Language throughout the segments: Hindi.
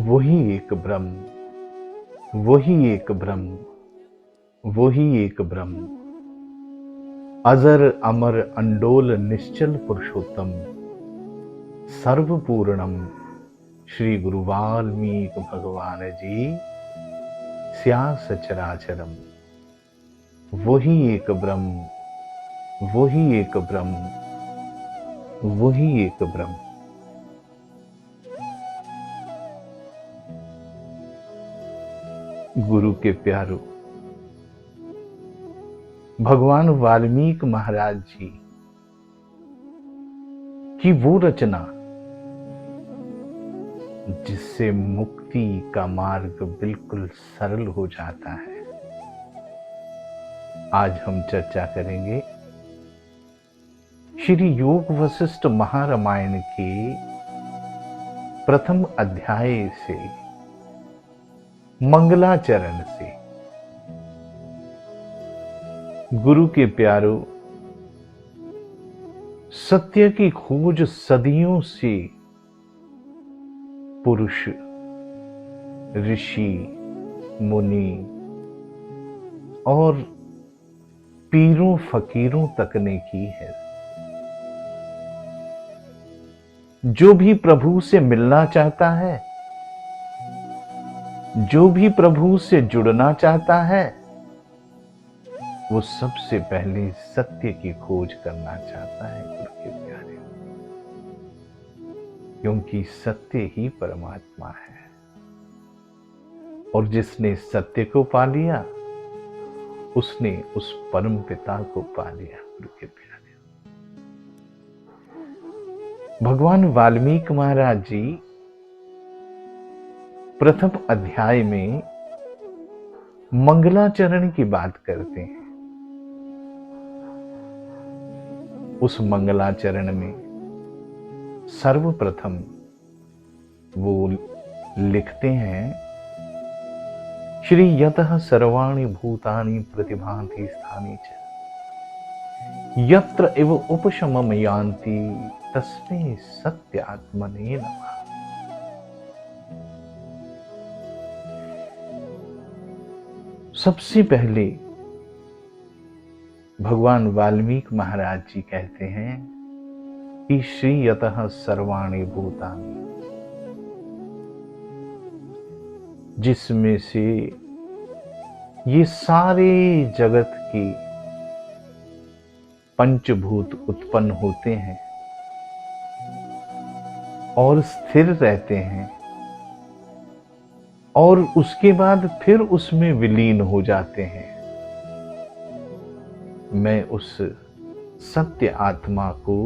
वही एक ब्रह्म, वही एक ब्रह्म, वही एक ब्रह्म, अजर अमर अंडोल निश्चल पुरुषोत्तम, सर्वपूर्णम श्री गुरु वाल्मीकि भगवान जी स्या सचराचरम। वही एक ब्रह्म, वही एक ब्रह्म, वही एक ब्रह्म। गुरु के प्यारो, भगवान वाल्मीकि महाराज जी की वो रचना जिससे मुक्ति का मार्ग बिल्कुल सरल हो जाता है, आज हम चर्चा करेंगे श्री योग वशिष्ठ महारामायण के प्रथम अध्याय से, मंगलाचरण से। गुरु के प्यारो, सत्य की खोज सदियों से पुरुष, ऋषि, मुनि और पीरों फकीरों तक ने की है। जो भी प्रभु से मिलना चाहता है, जो भी प्रभु से जुड़ना चाहता है, वो सबसे पहले सत्य की खोज करना चाहता है गुरु के प्यारे, क्योंकि सत्य ही परमात्मा है। और जिसने सत्य को पा लिया, उसने उस परम पिता को पा लिया गुरु के प्यारे। भगवान वाल्मीकि महाराज जी प्रथम अध्याय में मंगलाचरण की बात करते हैं। उस मंगलाचरण में सर्वप्रथम वो लिखते हैं, श्री यतः सर्वाणि भूतानि प्रतिभान्ति स्थानि च, यत्र एव उपशमं यान्ति तस्मै सत्यात्मने नमः। सबसे पहले भगवान वाल्मीकि महाराज जी कहते हैं कि श्री यतः सर्वाणि भूतानि, जिसमें से ये सारे जगत की पंचभूत उत्पन्न होते हैं और स्थिर रहते हैं और उसके बाद फिर उसमें विलीन हो जाते हैं, मैं उस सत्य आत्मा को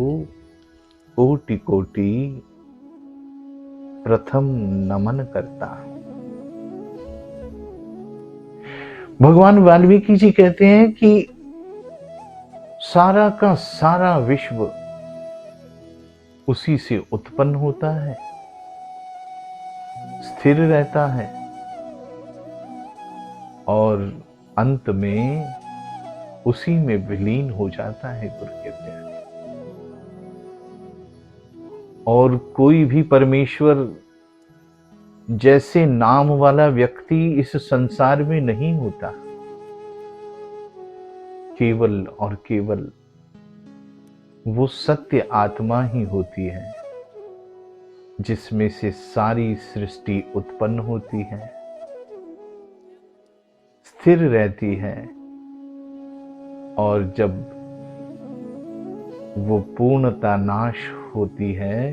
कोटि कोटि प्रथम नमन करता हूं। भगवान वाल्मीकि जी कहते हैं कि सारा का सारा विश्व उसी से उत्पन्न होता है, स्थिर रहता है और अंत में उसी में विलीन हो जाता है गुरु के प्यारे। और कोई भी परमेश्वर जैसे नाम वाला व्यक्ति इस संसार में नहीं होता, केवल और केवल वो सत्य आत्मा ही होती है, जिसमें से सारी सृष्टि उत्पन्न होती है, स्थिर रहती है और जब वो पूर्णता नाश होती है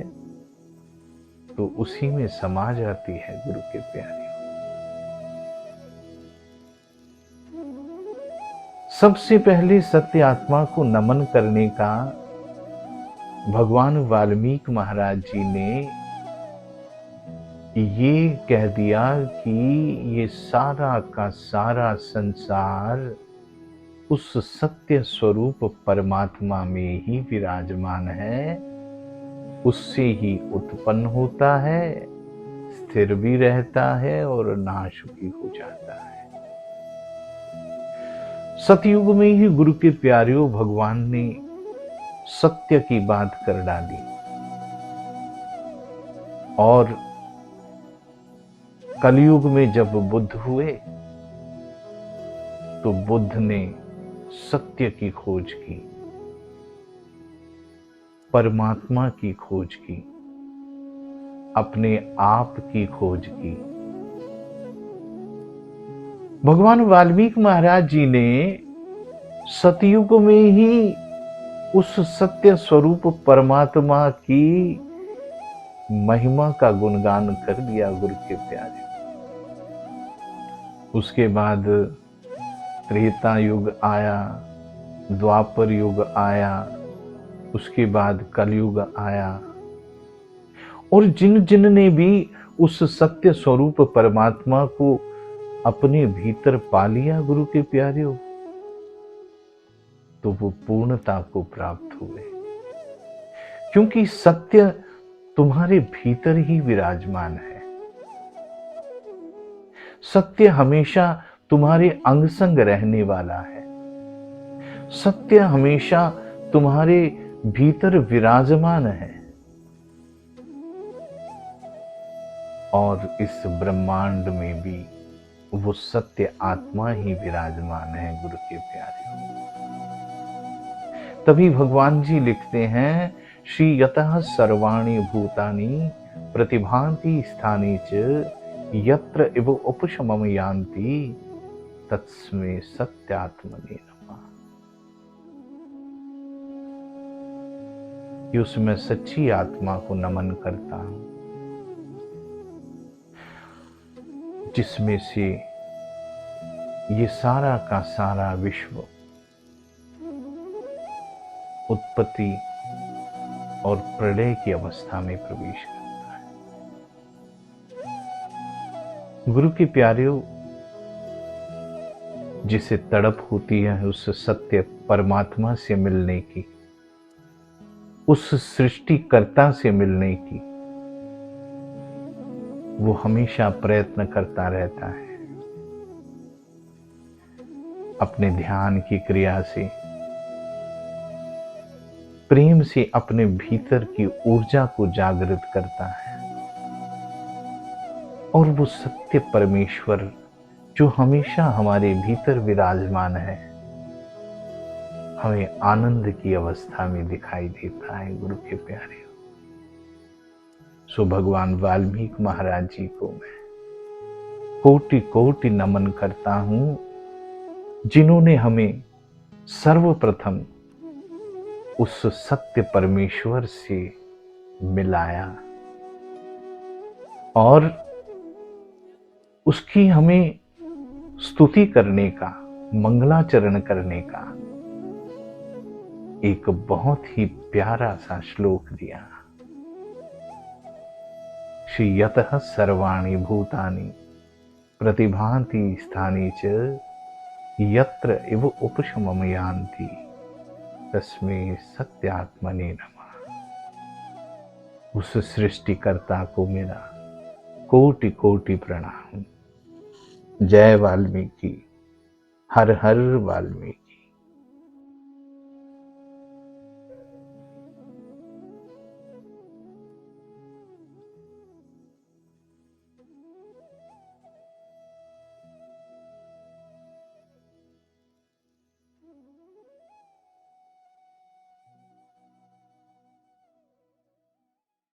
तो उसी में समा जाती है गुरु के प्यारे। सबसे पहले सत्य आत्मा को नमन करने का भगवान वाल्मीकि महाराज जी ने ये कह दिया कि ये सारा का सारा संसार उस सत्य स्वरूप परमात्मा में ही विराजमान है, उससे ही उत्पन्न होता है, स्थिर भी रहता है और नाश भी हो जाता है। सतयुग में ही गुरु के प्यारियों भगवान ने सत्य की बात कर डाली और कलयुग में जब बुद्ध हुए तो बुद्ध ने सत्य की खोज की, परमात्मा की खोज की, अपने आप की खोज की। भगवान वाल्मीकि महाराज जी ने सतयुग में ही उस सत्य स्वरूप परमात्मा की महिमा का गुणगान कर दिया गुरु के प्यारे। उसके बाद त्रेता युग आया, द्वापर युग आया, उसके बाद कलयुग आया, और जिन जिन ने भी उस सत्य स्वरूप परमात्मा को अपने भीतर पा लिया गुरु के प्यारे, तो वो पूर्णता को प्राप्त हुए, क्योंकि सत्य तुम्हारे भीतर ही विराजमान है। सत्य हमेशा तुम्हारे अंग संग रहने वाला है। सत्य हमेशा तुम्हारे भीतर विराजमान है, और इस ब्रह्मांड में भी वो सत्य आत्मा ही विराजमान है गुरु के प्यारे। तभी भगवान जी लिखते हैं, श्री यतः सर्वाणि भूतानि प्रतिभान्ति स्थाने च यत्र इव उपशमम यान्ति तस्मै सत्यात्मने नमः। कि उसमें सच्ची आत्मा को नमन करता हूं, जिसमें से ये सारा का सारा विश्व उत्पत्ति और प्रलय की अवस्था में प्रवेश करता है। गुरु के प्यारेओ, जिसे तड़प होती है उस सत्य परमात्मा से मिलने की, उस सृष्टिकर्ता से मिलने की, वो हमेशा प्रयत्न करता रहता है। अपने ध्यान की क्रिया से, प्रेम से अपने भीतर की ऊर्जा को जागृत करता है, और वो सत्य परमेश्वर जो हमेशा हमारे भीतर विराजमान है, हमें आनंद की अवस्था में दिखाई देता है गुरु के प्यारे। सो भगवान वाल्मीकि महाराज जी को मैं कोटि कोटि नमन करता हूं, जिन्होंने हमें सर्वप्रथम उस सत्य परमेश्वर से मिलाया और उसकी हमें स्तुति करने का, मंगलाचरण करने का एक बहुत ही प्यारा सा श्लोक दिया। श्री यतः सर्वाणि भूतानि प्रतिभान्ति स्थाने च यत्र इव उपशमम यान्ति तस्मै सत्यात्मने नमः। उस सृष्टिकर्ता को मेरा कोटि कोटि प्रणाम। जय वाल्मीकि, हर हर वाल्मीकि।